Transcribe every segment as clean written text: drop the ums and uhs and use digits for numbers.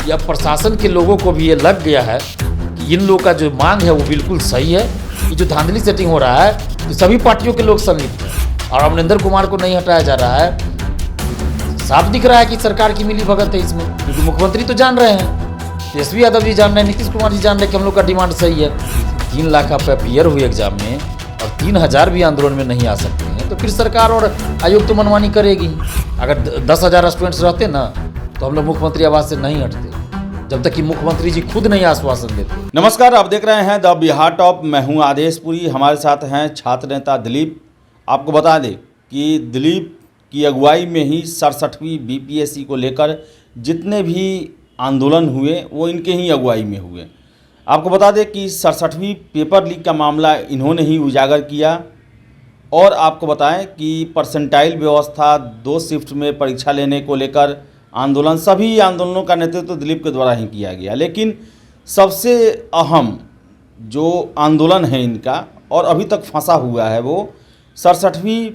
या प्रशासन के लोगों को भी ये लग गया है कि इन लोगों का जो मांग है वो बिल्कुल सही है। ये जो धांधली सेटिंग हो रहा है तो सभी पार्टियों के लोग संलिप्त हैं और अमरिंदर कुमार को नहीं हटाया जा रहा है। साफ दिख रहा है कि सरकार की मिली भगत है इसमें, क्योंकि मुख्यमंत्री तो जान रहे हैं, तेजस्वी यादव जी जान रहे हैं, नीतीश कुमार जी जान रहे हैं कि हम लोग का डिमांड सही है। 3 लाख आप अपियर हुए एग्जाम में और 3000 भी आंदोलन में नहीं आ सकते हैं तो फिर सरकार और आयोग तो मनमानी करेगी। अगर 10,000 स्टूडेंट्स रहते ना तो हम लोग मुख्यमंत्री आवास से नहीं हटते जब तक कि मुख्यमंत्री जी खुद नहीं आश्वासन देते। नमस्कार, आप देख रहे हैं द बिहार टॉप। मैं हूं आदेशपुरी, हमारे साथ हैं छात्र नेता दिलीप। आपको बता दें कि दिलीप की अगुवाई में ही 67वीं बीपीएससी को लेकर जितने भी आंदोलन हुए वो इनके ही अगुवाई में हुए। आपको बता दें कि 67वीं पेपर लीक का मामला इन्होंने ही उजागर किया। और आपको बताएं कि परसेंटाइल व्यवस्था, 2 शिफ्ट में परीक्षा लेने को लेकर आंदोलन, सभी आंदोलनों का नेतृत्व तो दिलीप के द्वारा ही किया गया। लेकिन सबसे अहम जो आंदोलन है इनका और अभी तक फंसा हुआ है वो 67वीं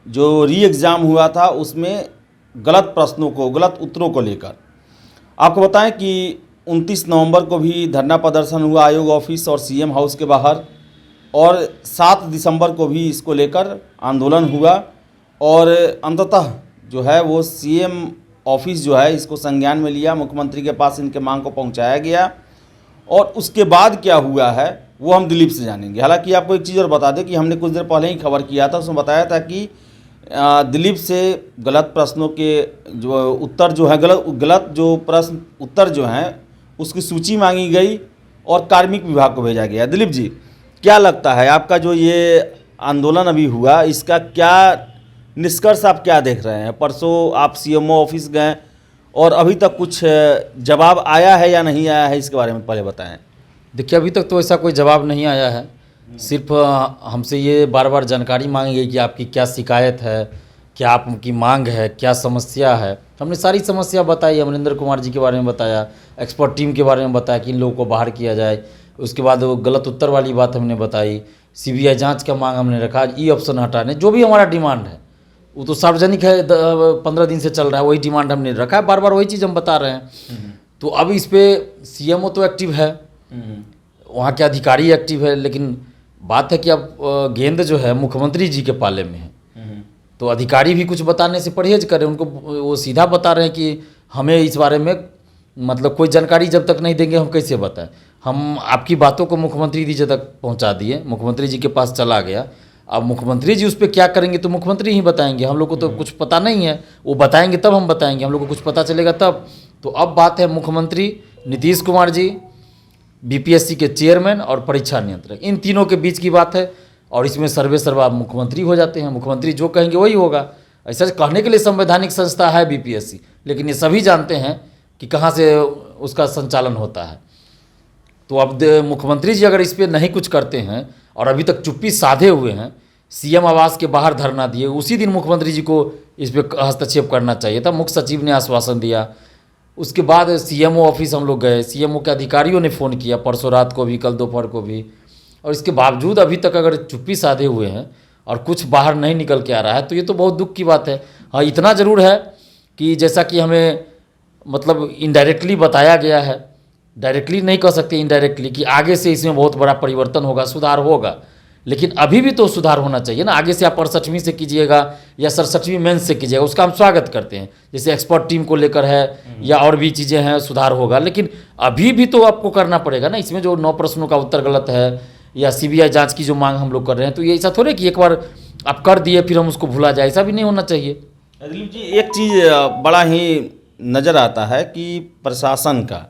जो री एग्ज़ाम हुआ था उसमें गलत प्रश्नों को, गलत उत्तरों को लेकर। आपको बताएं कि 29 नवंबर को भी धरना प्रदर्शन हुआ आयोग ऑफिस और सीएम हाउस के बाहर, और 7 दिसंबर को भी इसको लेकर आंदोलन हुआ। और अंततः जो है वो सीएम ऑफिस जो है इसको संज्ञान में लिया, मुख्यमंत्री के पास इनके मांग को पहुंचाया गया। और उसके बाद क्या हुआ है वो हम दिलीप से जानेंगे। हालांकि आपको एक चीज़ और बता दें कि हमने कुछ देर पहले ही खबर किया था, उसमें बताया था कि दिलीप से गलत प्रश्नों के जो उत्तर जो है, गलत जो प्रश्न उत्तर जो हैं उसकी सूची मांगी गई और कार्मिक विभाग को भेजा गया। दिलीप जी, क्या लगता है आपका जो ये आंदोलन अभी हुआ इसका क्या निष्कर्ष, आप क्या देख रहे हैं? परसों आप सीएमओ ऑफिस गए और अभी तक कुछ जवाब आया है या नहीं आया है, इसके बारे में पहले बताएं। देखिए, अभी तक तो ऐसा कोई जवाब नहीं आया है। सिर्फ हमसे ये बार बार जानकारी मांगी गई कि आपकी क्या शिकायत है, क्या आपकी मांग है, क्या समस्या है। हमने सारी समस्या बताई, अमरिंदर कुमार जी के बारे में बताया, एक्सपर्ट टीम के बारे में बताया कि इन लोगों को बाहर किया जाए। उसके बाद वो गलत उत्तर वाली बात हमने बताई, सीबीआई जांच का मांग हमने रखा, ई ऑप्शन हटाने, जो भी हमारा डिमांड है वो तो सार्वजनिक है, 15 दिन से चल रहा है, वही डिमांड हमने रखा है, बार बार वही चीज़ हम बता रहे हैं। तो अब इस पर सीएमओ तो एक्टिव है, वहाँ के अधिकारी एक्टिव है, लेकिन बात है कि अब गेंद जो है मुख्यमंत्री जी के पाले में है। तो अधिकारी भी कुछ बताने से परहेज करें, उनको वो सीधा बता रहे हैं कि हमें इस बारे में मतलब कोई जानकारी जब तक नहीं देंगे हम कैसे बताएं। हम आपकी बातों को मुख्यमंत्री जी तक पहुंचा दिए, मुख्यमंत्री जी के पास चला गया। अब मुख्यमंत्री जी उस पर क्या करेंगे तो मुख्यमंत्री ही बताएंगे, हम लोग को तो कुछ पता नहीं है। वो बताएंगे तब हम बताएंगे, हम लोग को कुछ पता चलेगा तब। तो अब बात है मुख्यमंत्री नीतीश कुमार जी, बीपीएससी के चेयरमैन और परीक्षा नियंत्रक, इन तीनों के बीच की बात है। और इसमें सर्वे सर्वा मुख्यमंत्री हो जाते हैं, मुख्यमंत्री जो कहेंगे वही होगा। ऐसा कहने के लिए संवैधानिक संस्था है बीपीएससी, लेकिन ये सभी जानते हैं कि कहाँ से उसका संचालन होता है। तो अब मुख्यमंत्री जी अगर इस पर नहीं कुछ करते हैं और अभी तक चुप्पी साधे हुए हैं, सीएम आवास के बाहर धरना दिए, उसी दिन मुख्यमंत्री जी को इस पर हस्तक्षेप करना चाहिए था। मुख्य सचिव ने आश्वासन दिया, उसके बाद सीएमओ ऑफिस हम लोग गए, सीएमओ के अधिकारियों ने फ़ोन किया परसों रात को भी, कल दोपहर को भी, और इसके बावजूद अभी तक अगर चुप्पी साधे हुए हैं और कुछ बाहर नहीं निकल के आ रहा है तो ये तो बहुत दुख की बात है। हाँ, इतना ज़रूर है कि जैसा कि हमें मतलब इनडायरेक्टली बताया गया है, डायरेक्टली नहीं कह सकते, इनडायरेक्टली, कि आगे से इसमें बहुत बड़ा परिवर्तन होगा, सुधार होगा। लेकिन अभी भी तो सुधार होना चाहिए ना। आगे से आप 68वीं से कीजिएगा या 67वीं मेंस से कीजिएगा, उसका हम स्वागत करते हैं, जैसे एक्सपर्ट टीम को लेकर है या और भी चीज़ें हैं, सुधार होगा। लेकिन अभी भी तो आपको करना पड़ेगा ना। इसमें जो 9 प्रश्नों का उत्तर गलत है या सीबीआई जांच की जो मांग हम लोग कर रहे हैं, तो ये ऐसा थोड़े कि एक बार आप कर दिए फिर हम उसको भूला जाए, ऐसा भी नहीं होना चाहिए। दिलीप जी, एक चीज़ बड़ा ही नज़र आता है कि प्रशासन का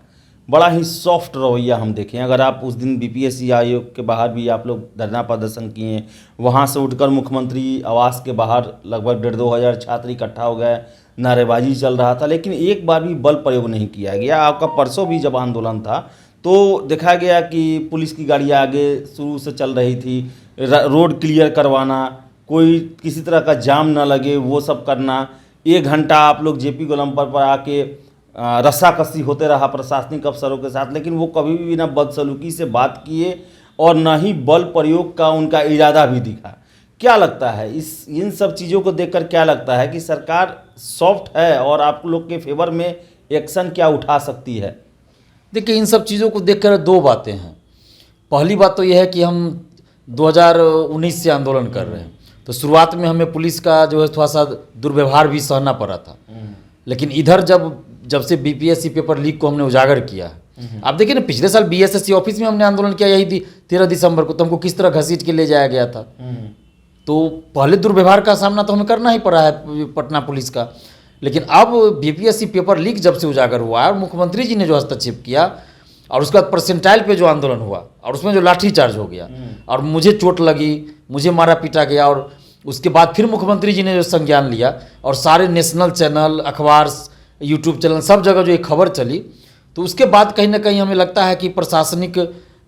बड़ा ही सॉफ्ट रवैया हम देखें। अगर आप उस दिन बीपीएससी आयोग के बाहर भी आप लोग धरना प्रदर्शन किए, वहाँ से उठकर मुख्यमंत्री आवास के बाहर लगभग 1,500-2 हज़ार छात्र इकट्ठा हो गए, नारेबाजी चल रहा था, लेकिन एक बार भी बल प्रयोग नहीं किया गया। आपका परसों भी जब आंदोलन था तो देखा गया कि पुलिस की गाड़ियाँ आगे शुरू से चल रही थी, रोड क्लियर करवाना, कोई किसी तरह का जाम ना लगे वो सब करना। 1 घंटा आप लोग जेपी गोलम्बर पर आके रस्साकसी होते रहा प्रशासनिक अफसरों के साथ, लेकिन वो कभी भी ना बदसलूकी से बात किए और ना ही बल प्रयोग का उनका इरादा भी दिखा। क्या लगता है इन सब चीज़ों को देखकर क्या लगता है कि सरकार सॉफ्ट है और आप लोग के फेवर में एक्शन क्या उठा सकती है? देखिए, इन सब चीज़ों को देखकर दो बातें हैं। पहली बात तो यह है कि हम 2019 से आंदोलन कर रहे हैं, तो शुरुआत में हमें पुलिस का जो है थोड़ा सा दुर्व्यवहार भी सहना पड़ा था। लेकिन इधर जब से बीपीएससी पेपर लीक को हमने उजागर किया है, आप देखिए ना, पिछले साल बीएसएससी ऑफिस में हमने आंदोलन किया, यही 13 दिसंबर को, तो हमको किस तरह घसीट के ले जाया गया था। तो पहले दुर्व्यवहार का सामना तो हमें करना ही पड़ा है पटना पुलिस का। लेकिन अब बीपीएससी पेपर लीक जब से उजागर हुआ और मुख्यमंत्री जी ने जो हस्तक्षेप किया, और उसके बाद परसेंटाइल पे जो आंदोलन हुआ और उसमें जो लाठीचार्ज हो गया और मुझे चोट लगी, मुझे मारा पीटा गया, और उसके बाद फिर मुख्यमंत्री जी ने जो संज्ञान लिया और सारे नेशनल चैनल, अखबार, यूट्यूब चैनल, सब जगह जो एक खबर चली, तो उसके बाद कहीं ना कहीं हमें लगता है कि प्रशासनिक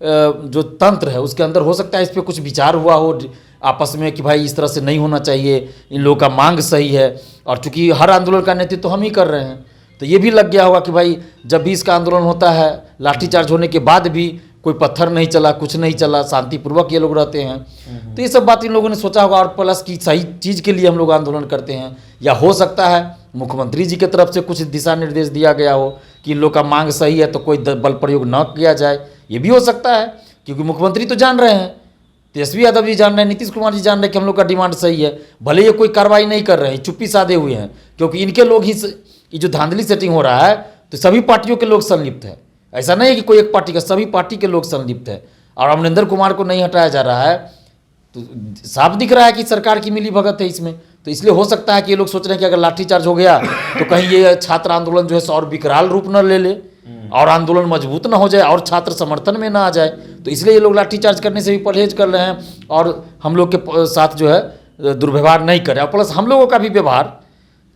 जो तंत्र है उसके अंदर हो सकता है इस पर कुछ विचार हुआ हो आपस में कि भाई इस तरह से नहीं होना चाहिए, इन लोगों का मांग सही है। और चूंकि हर आंदोलन का नेतृत्व तो हम ही कर रहे हैं, तो ये भी लग गया होगा कि भाई जब भी इसका आंदोलन होता है, लाठीचार्ज होने के बाद भी कोई पत्थर नहीं चला, कुछ नहीं चला, शांतिपूर्वक ये लोग रहते हैं। तो ये सब बात इन लोगों ने सोचा होगा, और प्लस की सही चीज़ के लिए हम लोग आंदोलन करते हैं, या हो सकता है मुख्यमंत्री जी की तरफ से कुछ दिशा निर्देश दिया गया हो कि इन लोग का मांग सही है तो कोई बल प्रयोग न किया जाए। ये भी हो सकता है, क्योंकि मुख्यमंत्री तो जान रहे हैं, तेजस्वी यादव जी जान रहे हैं, नीतीश कुमार जी जान रहे हैं कि हम लोग का डिमांड सही है, भले ये कोई कार्रवाई नहीं कर रहे हैं, चुप्पी साधे हुए हैं, क्योंकि इनके लोग ही ये जो धांधली सेटिंग हो रहा है तो सभी पार्टियों के लोग संलिप्त हैं। ऐसा नहीं है कि कोई एक पार्टी का, सभी पार्टी के लोग संलिप्त है। और अमरिंदर कुमार को नहीं हटाया जा रहा है तो साफ दिख रहा है कि सरकार की मिली भगत है इसमें। तो इसलिए हो सकता है कि ये लोग सोच रहे हैं कि अगर लाठीचार्ज हो गया तो कहीं ये छात्र आंदोलन जो है और विकराल रूप न ले ले और आंदोलन मजबूत ना हो जाए और छात्र समर्थन में ना आ जाए। तो इसलिए ये लोग लाठीचार्ज करने से भी परहेज कर रहे हैं और हम लोग के साथ जो है दुर्व्यवहार नहीं करें। और प्लस हम लोगों का भी व्यवहार,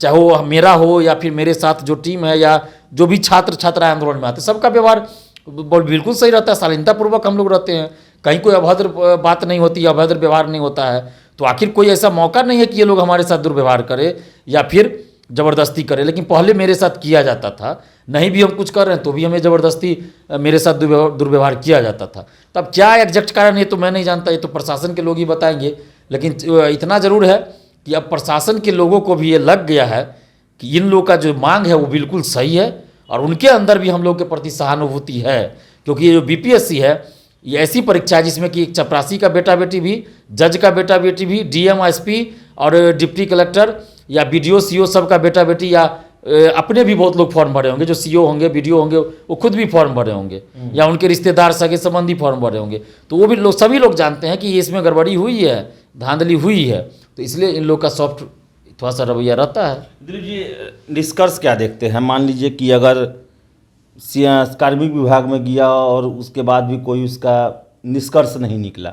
चाहे वो मेरा हो या फिर मेरे साथ जो टीम है या जो भी छात्र छात्रा आंदोलन में आते हैं, सबका व्यवहार बिल्कुल सही रहता है, शालीनतापूर्वक हम लोग रहते हैं, कहीं कोई अभद्र बात नहीं होती, अभद्र व्यवहार नहीं होता है। तो आखिर कोई ऐसा मौका नहीं है कि ये लोग हमारे साथ दुर्व्यवहार करे या फिर ज़बरदस्ती करे। लेकिन पहले मेरे साथ किया जाता था, नहीं भी हम कुछ कर रहे हैं तो भी हमें ज़बरदस्ती मेरे साथ दुर्व्यवहार किया जाता था। तब क्या एग्जैक्ट कारण है तो मैं नहीं जानता, ये तो प्रशासन के लोग ही बताएंगे। लेकिन इतना ज़रूर है कि अब प्रशासन के लोगों को भी ये लग गया है कि इन लोगों का जो मांग है वो बिल्कुल सही है और उनके अंदर भी हम लोग के प्रति सहानुभूति है। क्योंकि ये जो बीपीएससी है ये ऐसी परीक्षा है जिसमें कि एक चपरासी का बेटा बेटी भी, जज का बेटा बेटी भी, डीएम एसपी और डिप्टी कलेक्टर या बीडीओ सीओ सब का बेटा बेटी, या अपने भी बहुत लोग फॉर्म भरे होंगे, जो सीओ होंगे, बीडीओ होंगे, वो खुद भी फॉर्म भरे होंगे, या उनके रिश्तेदार सगे संबंधी फॉर्म भरे होंगे। तो वो भी लोग, सभी लोग जानते हैं कि ये इसमें गड़बड़ी हुई है, धांधली हुई है। तो इसलिए इन लोग का सॉफ्ट थोड़ा सा रवैया रहता है। दिलीप जी, निष्कर्ष क्या देखते हैं? मान लीजिए कि अगर कार्मिक विभाग में गया और उसके बाद भी कोई उसका निष्कर्ष नहीं निकला,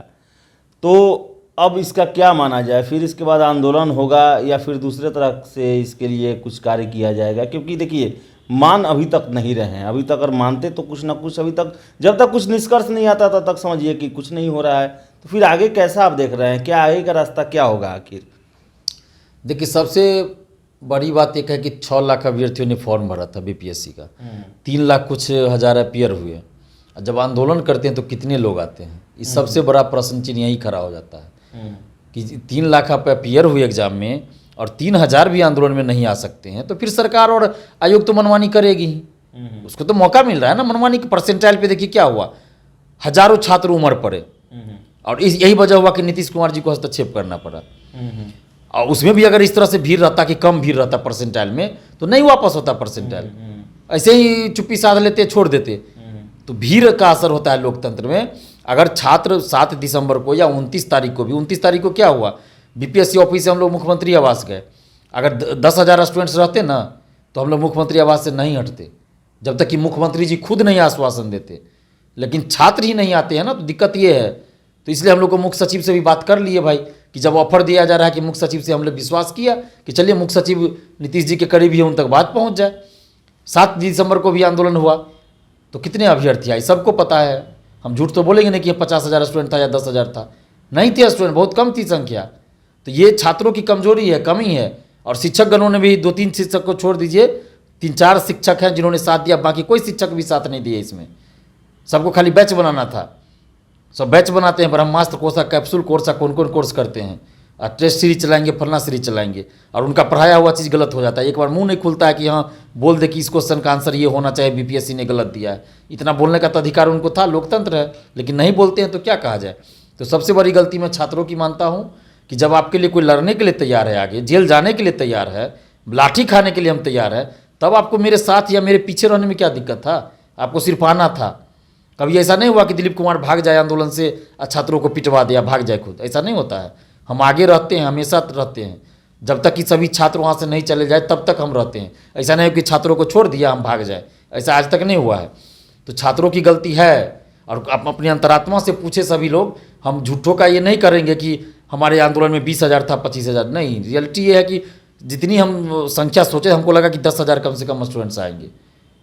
तो अब इसका क्या माना जाए? फिर इसके बाद आंदोलन होगा या फिर दूसरे तरह से इसके लिए कुछ कार्य किया जाएगा? क्योंकि देखिए, मान अभी तक नहीं रहे हैं, अभी तक अगर मानते तो कुछ ना कुछ, अभी तक जब तक कुछ निष्कर्ष नहीं आता तब तक समझिए कि कुछ नहीं हो रहा है। तो फिर आगे कैसा आप देख रहे हैं, क्या आगे का रास्ता क्या होगा आखिर? देखिए, सबसे बड़ी बात एक है कि 6 लाख अभ्यर्थियों ने फॉर्म भरा था बीपीएससी का, 3 लाख कुछ हज़ार अपियर हुए। जब आंदोलन करते हैं तो कितने लोग आते हैं, इस सबसे बड़ा प्रश्न चिन्ह यही खड़ा हो जाता है कि 3 लाख आप अपियर हुए एग्जाम में और 3000 भी आंदोलन में नहीं आ सकते हैं, तो फिर सरकार और आयोग तो मनमानी करेगी ही। उसको तो मौका मिल रहा है ना मनमानी के। परसेंटाइल पे देखिए क्या हुआ, हजारों छात्र उमड़ पड़े और यही वजह हुआ कि नीतीश कुमार जी को हस्तक्षेप करना पड़ा। और उसमें भी अगर इस तरह से भीड़ रहता कि कम भीड़ रहता परसेंटाइल में तो नहीं वापस होता परसेंटाइल, ऐसे ही चुप्पी साध लेते, छोड़ देते। तो भीड़ का असर होता है लोकतंत्र में। अगर छात्र 7 दिसंबर को या 29 तारीख को भी, 29 तारीख को क्या हुआ, बीपीएससी ऑफिस से हम लोग मुख्यमंत्री आवास गए। अगर 10,000 स्टूडेंट्स रहते ना तो हम लोग मुख्यमंत्री आवास से नहीं हटते जब तक कि मुख्यमंत्री जी खुद नहीं आश्वासन देते। लेकिन छात्र ही नहीं आते हैं ना, तो दिक्कत ये है। तो इसलिए हम लोग को मुख्य सचिव से भी बात कर लिए भाई कि जब ऑफर दिया जा रहा है कि मुख्य सचिव से हम लोग विश्वास किया कि चलिए मुख्य सचिव नीतीश जी के करीब ही उन तक बात पहुंच जाए। 7 दिसंबर को भी आंदोलन हुआ तो कितने अभ्यर्थी आए सबको पता है। हम झूठ तो बोलेंगे नहीं कि 50,000 स्टूडेंट था या 10,000 था, नहीं थे स्टूडेंट, बहुत कम थी संख्या। तो ये छात्रों की कमजोरी है, कमी है। और शिक्षकगणों ने भी 2-3 शिक्षक को छोड़ दीजिए, 3-4 शिक्षक हैं जिन्होंने साथ दिया, बाकी कोई शिक्षक भी साथ नहीं दिए इसमें। सबको खाली बैच बनाना था, सब बैच बनाते हैं, ब्रह्मास्त्र कोर्स, कैप्सूल कोर्स, कौन कौन कोर्स करते हैं। टेस्ट सीरीज चलाएंगे, फलना सीरीज चलाएंगे, और उनका पढ़ाया हुआ चीज़ गलत हो जाता है। एक बार मुंह नहीं खुलता है कि हाँ बोल दे कि इस क्वेश्चन का आंसर ये होना चाहिए, बीपीएससी ने गलत दिया है। इतना बोलने का तो अधिकार उनको था, लोकतंत्र है, लेकिन नहीं बोलते हैं तो क्या कहा जाए। तो सबसे बड़ी गलती मैं छात्रों की मानता हूँ कि जब आपके लिए कोई लड़ने के लिए तैयार है, आगे जेल जाने के लिए तैयार है, लाठी खाने के लिए हम तैयार है, तब आपको मेरे साथ या मेरे पीछे रहने में क्या दिक्कत था? आपको सिर्फ आना था। कभी ऐसा नहीं हुआ कि दिलीप कुमार भाग जाए आंदोलन से, छात्रों को पिटवा दिया, भाग जाए खुद, ऐसा नहीं होता है। हम आगे रहते हैं, हमेशा रहते हैं, जब तक कि सभी छात्र वहाँ से नहीं चले जाए तब तक हम रहते हैं। ऐसा नहीं कि छात्रों को छोड़ दिया हम भाग जाए, ऐसा आज तक नहीं हुआ है। तो छात्रों की गलती है, और आप अपनी अंतरात्मा से पूछे सभी लोग, हम झूठों का ये नहीं करेंगे कि हमारे आंदोलन में 20,000 था, 25,000 नहीं। रियलिटी ये है कि जितनी हम संख्या सोचे, हमको लगा कि 10,000 कम से कम स्टूडेंट्स आएंगे,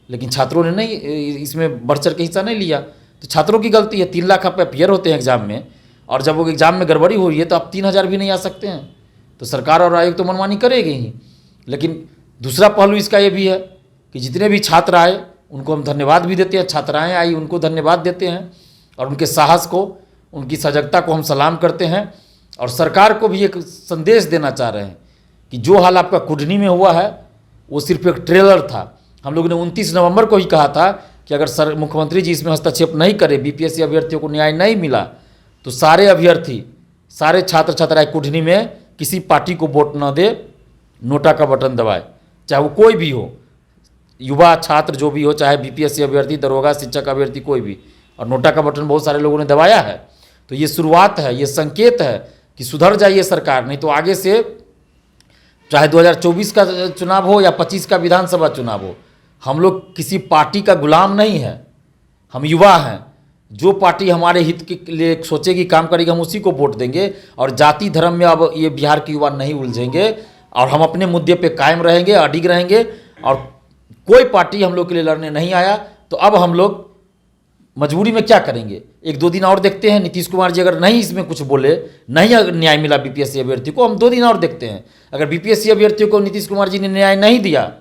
लेकिन छात्रों ने नहीं, इसमें बढ़ चढ़ के हिस्सा नहीं लिया। तो छात्रों की गलती है। 3 लाख आप अपियर होते हैं एग्जाम में, और जब वो एग्जाम में गड़बड़ी हो रही है तो आप 3,000 भी नहीं आ सकते हैं। तो सरकार और आयोग तो मनमानी करेगी ही। लेकिन दूसरा पहलू इसका ये भी है कि जितने भी छात्र आए उनको हम धन्यवाद भी देते हैं, छात्राएँ आई उनको धन्यवाद देते हैं, और उनके साहस को, उनकी सजगता को हम सलाम करते हैं। और सरकार को भी एक संदेश देना चाह रहे हैं कि जो हाल आपका कुढ़नी में हुआ है वो सिर्फ एक ट्रेलर था। हम लोगों ने 29 नवंबर को ही कहा था कि अगर मुख्यमंत्री जी इसमें हस्तक्षेप नहीं करे, बीपीएससी अभ्यर्थियों को न्याय नहीं मिला, तो सारे अभ्यर्थी, सारे छात्र छात्राएं कुढ़नी में किसी पार्टी को वोट न दे, नोटा का बटन दबाए, चाहे वो कोई भी हो, युवा छात्र जो भी हो, चाहे बीपीएससी अभ्यर्थी, दरोगा, शिक्षक अभ्यर्थी, कोई भी। और नोटा का बटन बहुत सारे लोगों ने दबाया है। तो ये शुरुआत है, ये संकेत है कि सुधर जाइए सरकार, नहीं तो आगे से चाहे 2024 का चुनाव हो या 25 का विधानसभा चुनाव हो, हम लोग किसी पार्टी का गुलाम नहीं है। हम युवा हैं, जो पार्टी हमारे हित के लिए सोचेगी, काम करेगी, हम उसी को वोट देंगे। और जाति धर्म में अब ये बिहार के युवा नहीं उलझेंगे, और हम अपने मुद्दे पे कायम रहेंगे, अडिग रहेंगे। और कोई पार्टी हम लोग के लिए लड़ने नहीं आया, तो अब हम लोग मजबूरी में क्या करेंगे, 1-2 दिन और देखते हैं। नीतीश कुमार जी अगर नहीं इसमें कुछ बोले, नहीं अगर न्याय मिला बीपीएससी अभ्यर्थी को, हम 2 दिन और देखते हैं। अगर बीपीएससी अभ्यर्थियों को नीतीश कुमार जी ने न्याय नहीं दिया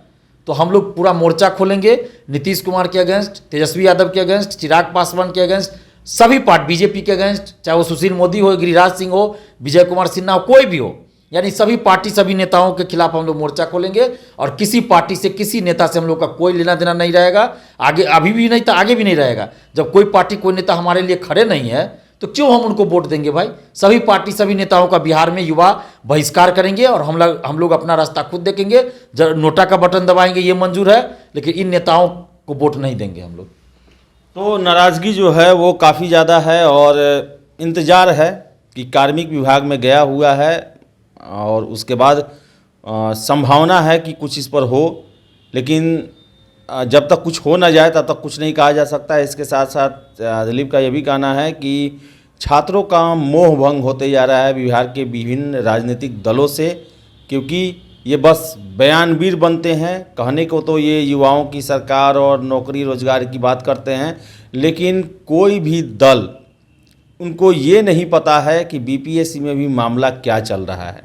तो हम लोग पूरा मोर्चा खोलेंगे नीतीश कुमार के अगेंस्ट, तेजस्वी यादव के अगेंस्ट, चिराग पासवान के अगेंस्ट, सभी पार्टी, बीजेपी के अगेंस्ट, चाहे वो सुशील मोदी हो, गिरिराज सिंह हो, विजय कुमार सिन्हा हो, कोई भी हो, यानी सभी पार्टी, सभी नेताओं के खिलाफ हम लोग मोर्चा खोलेंगे। और किसी पार्टी से, किसी नेता से हम लोग का कोई लेना देना नहीं रहेगा। आगे अभी भी नहीं था, आगे भी नहीं रहेगा। जब कोई पार्टी, कोई नेता हमारे लिए खड़े नहीं है तो क्यों हम उनको वोट देंगे भाई। सभी पार्टी, सभी नेताओं का बिहार में युवा बहिष्कार करेंगे, और हम लोग अपना रास्ता खुद देखेंगे। जब नोटा का बटन दबाएंगे ये मंजूर है, लेकिन इन नेताओं को वोट नहीं देंगे हम लोग। तो नाराज़गी जो है वो काफ़ी ज़्यादा है, और इंतज़ार है कि कार्मिक विभाग में गया हुआ है, और उसके बाद संभावना है कि कुछ इस पर हो। लेकिन जब तक कुछ हो ना जाए तब तक कुछ नहीं कहा जा सकता है। इसके साथ साथ दिलीप का यह भी कहना है कि छात्रों का मोह भंग होते जा रहा है बिहार के विभिन्न राजनीतिक दलों से, क्योंकि ये बस बयानवीर बनते हैं। कहने को तो ये युवाओं की सरकार और नौकरी रोजगार की बात करते हैं, लेकिन कोई भी दल, उनको ये नहीं पता है कि बीपीएससी में भी मामला क्या चल रहा है।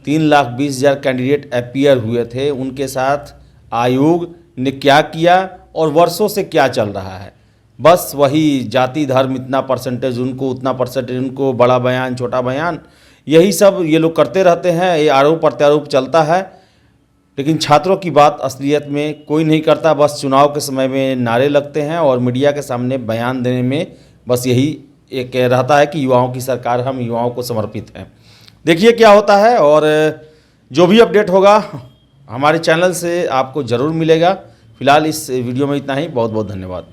3,20,000 कैंडिडेट अपियर हुए थे, उनके साथ आयोग ने क्या किया और वर्षों से क्या चल रहा है। बस वही जाति धर्म, इतना परसेंटेज उनको, उतना परसेंटेज उनको, बड़ा बयान, छोटा बयान, यही सब ये लोग करते रहते हैं। ये आरोप प्रत्यारोप चलता है, लेकिन छात्रों की बात असलियत में कोई नहीं करता। बस चुनाव के समय में नारे लगते हैं और मीडिया के सामने बयान देने में बस यही एक रहता है कि युवाओं की सरकार, हम युवाओं को समर्पित हैं। देखिए क्या होता है, और जो भी अपडेट होगा हमारे चैनल से आपको ज़रूर मिलेगा। फिलहाल इस वीडियो में इतना ही। बहुत बहुत धन्यवाद।